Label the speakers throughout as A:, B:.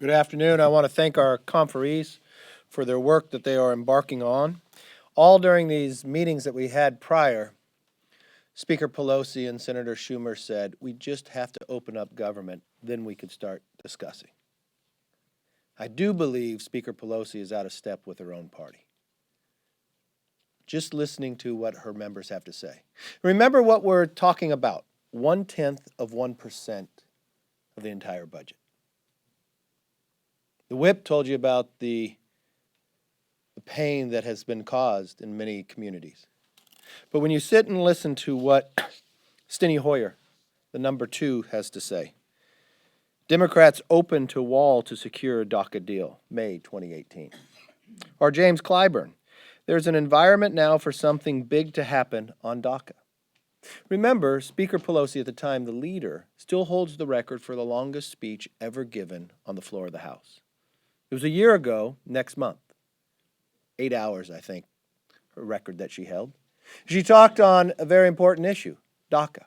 A: Good afternoon. I want to thank our conferees for their work that they are embarking on. All during these meetings that we had prior, Speaker Pelosi and Senator Schumer said, we just have to open up government, then we could start discussing. I do believe Speaker Pelosi is out of step with her own party. Just listening to what her members have to say. Remember what we're talking about, 0.1% of the entire budget. The whip told you about the pain that has been caused in many communities. But when you sit and listen to what Steny Hoyer, the number 2, has to say, Democrats open to wall to secure DACA deal, May 2018. Or James Clyburn, there's an environment now for something big to happen on DACA. Remember, Speaker Pelosi, at the time the leader, still holds the record for the longest speech ever given on the floor of the House. It was a year ago, next month. 8 hours, I think, her record that she held. She talked on a very important issue, DACA.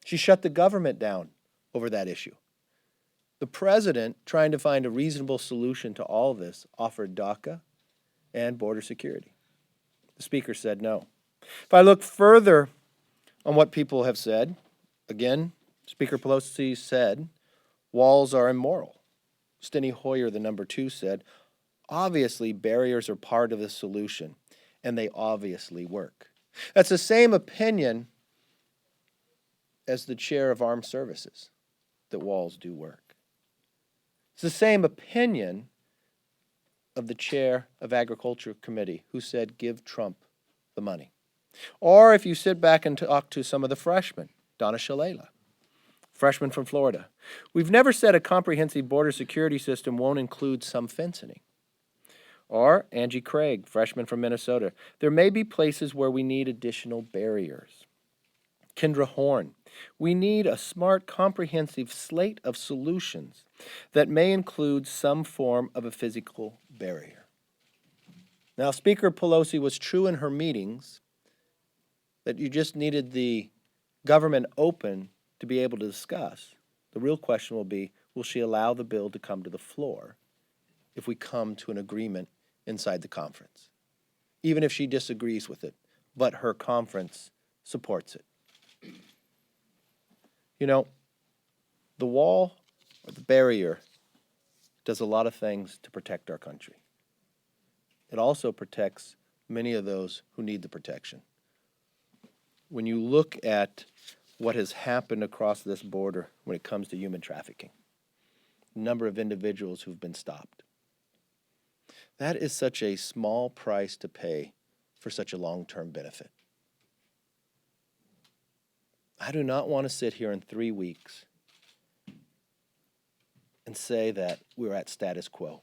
A: She shut the government down over that issue. The president, trying to find a reasonable solution to all of this, offered DACA and border security. The speaker said no. If I look further on what people have said, again, Speaker Pelosi said, walls are immoral. Steny Hoyer, the number 2, said, obviously barriers are part of the solution, and they obviously work. That's the same opinion as the chair of Armed Services, that walls do work. It's the same opinion of the chair of Agriculture Committee, who said, give Trump the money. Or if you sit back and talk to some of the freshmen, Donna Shalala, freshman from Florida. We've never said a comprehensive border security system won't include some fencing. Or Angie Craig, freshman from Minnesota. There may be places where we need additional barriers. Kendra Horn, we need a smart, comprehensive slate of solutions that may include some form of a physical barrier. Now, Speaker Pelosi was true in her meetings that you just needed the government open to be able to discuss. The real question will be, will she allow the bill to come to the floor if we come to an agreement inside the conference? Even if she disagrees with it, but her conference supports it. You know, the wall or the barrier does a lot of things to protect our country. It also protects many of those who need the protection. When you look at what has happened across this border when it comes to human trafficking, the number of individuals who've been stopped, that is such a small price to pay for such a long-term benefit. I do not want to sit here in 3 weeks and say that we're at status quo.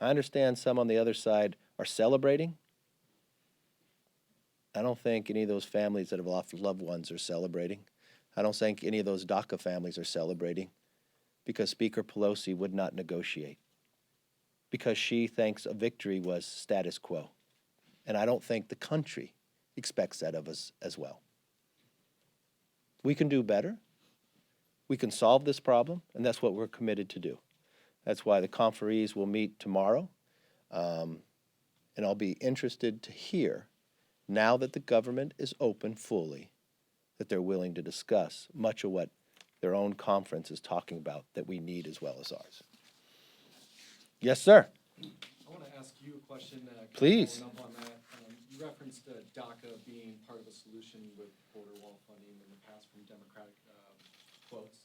A: I understand some on the other side are celebrating. I don't think any of those families that have lost loved ones are celebrating. I don't think any of those DACA families are celebrating because Speaker Pelosi would not negotiate, because she thinks a victory was status quo. And I don't think the country expects that of us as well. We can do better. We can solve this problem, and that's what we're committed to do. That's why the conferees will meet tomorrow, and I'll be interested to hear, now that the government is open fully, that they're willing to discuss much of what their own conference is talking about that we need as well as ours. Yes, sir.
B: I want to ask you a question.
A: Please.
B: Following up on that, you referenced DACA being part of a solution with border wall funding in the past from Democratic quotes.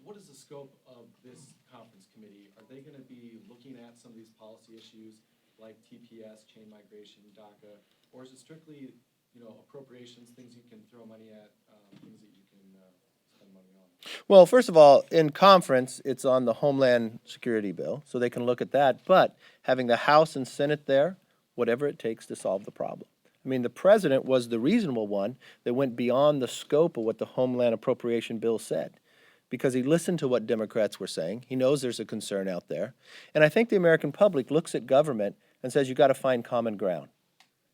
B: What is the scope of this conference committee? Are they going to be looking at some of these policy issues like TPS, chain migration, DACA, or is it strictly, appropriations, things you can throw money at, things that you can spend money on?
A: Well, first of all, in conference, it's on the Homeland Security bill, so they can look at that. But having the House and Senate there, whatever it takes to solve the problem. I mean, the president was the reasonable one that went beyond the scope of what the Homeland Appropriation Bill said, because he listened to what Democrats were saying. He knows there's a concern out there. And I think the American public looks at government and says, you got to find common ground.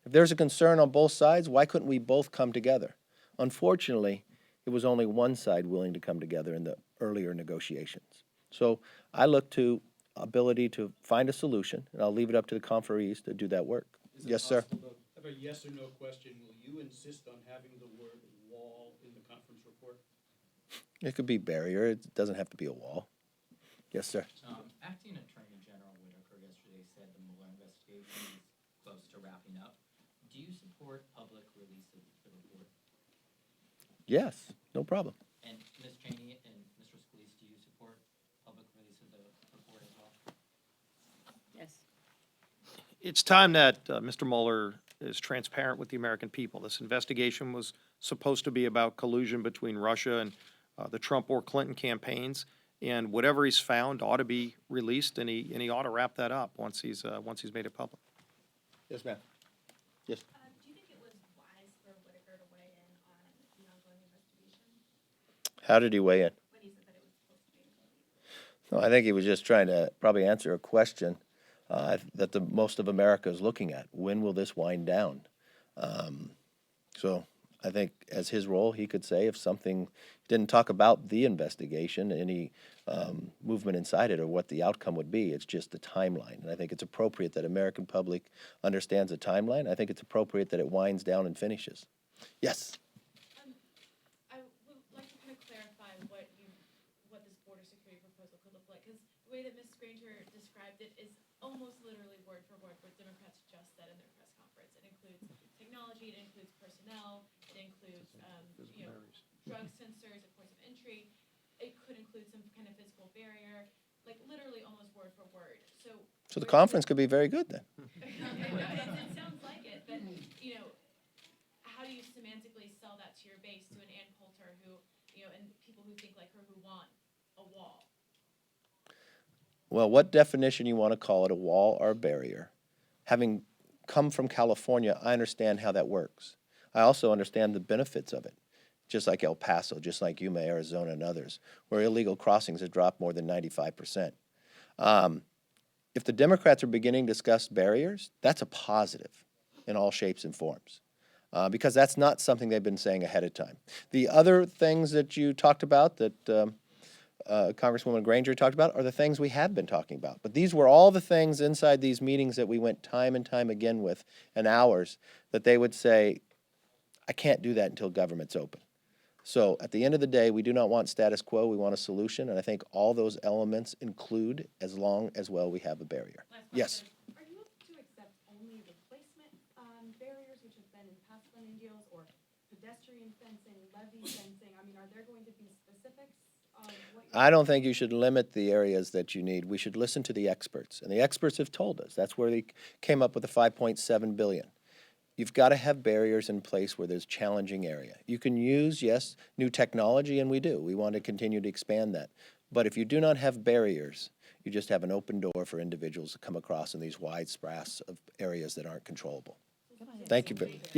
A: If there's a concern on both sides, why couldn't we both come together? Unfortunately, it was only one side willing to come together in the earlier negotiations. So I look to ability to find a solution, and I'll leave it up to the conferees to do that work.
B: Is it
A: Yes, sir.
B: possible to-
C: I have a yes or no question. Will you insist on having the word wall in the conference report?
A: It could be barrier. It doesn't have to be a wall. Yes, sir.
D: Acting Attorney General Whitaker yesterday said the Mueller investigation is close to wrapping up. Do you support public release of the report?
A: Yes, no problem.
D: And Ms. Cheney and Mr. Scalise, do you support public release of the report as well?
E: Yes.
F: It's time that Mr. Mueller is transparent with the American people. This investigation was supposed to be about collusion between Russia and the Trump or Clinton campaigns, and whatever he's found ought to be released, and he ought to wrap that up once he's made it public.
A: Yes, ma'am. Yes.
G: Do you think it was wise for Whitaker to weigh in on the ongoing investigation
A: How did he weigh in?
G: when he said that it was supposed to be?
A: No, I think he was just trying to probably answer a question that the most of America is looking at. When will this wind down? So I think as his role, he could say if something didn't talk about the investigation, any movement inside it, or what the outcome would be. It's just the timeline, and I think it's appropriate that American public understands the timeline. I think it's appropriate that it winds down and finishes. Yes.
G: I would like to kind of clarify what this border security proposal could look like, because the way that Ms. Granger described it is almost literally word for word what Democrats just said in their press conference. It includes technology, it includes personnel, it includes, drug sensors at ports of entry. It could include some kind of physical barrier, like literally almost word for word. So
A: So the conference could be very good then.
G: it sounds like it, but, how do you semantically sell that to your base, to an Ann Coulter who, and people who think like her who want a wall?
A: Well, what definition you want to call it, a wall or a barrier? Having come from California, I understand how that works. I also understand the benefits of it, just like El Paso, just like Yuma, Arizona, and others, where illegal crossings have dropped more than 95%. If the Democrats are beginning to discuss barriers, that's a positive in all shapes and forms, because that's not something they've been saying ahead of time. The other things that you talked about that Congresswoman Granger talked about are the things we have been talking about. But these were all the things inside these meetings that we went time and time again with, and hours, that they would say, I can't do that until government's open. So at the end of the day, we do not want status quo, we want a solution, and I think all those elements include as long as well we have a barrier.
G: Last
A: Yes.
G: question.
H: Are you able to accept only replacement barriers, which have been in past funding deals, or pedestrian fencing, levee fencing? I mean, are there going to be specifics of what you're...
A: I don't think you should limit the areas that you need. We should listen to the experts, and the experts have told us. That's where they came up with the $5.7 billion. You've got to have barriers in place where there's challenging area. You can use, yes, new technology, and we do. We want to continue to expand that. But if you do not have barriers, you just have an open door for individuals to come across in these wide swaths of areas that aren't controllable. Thank you.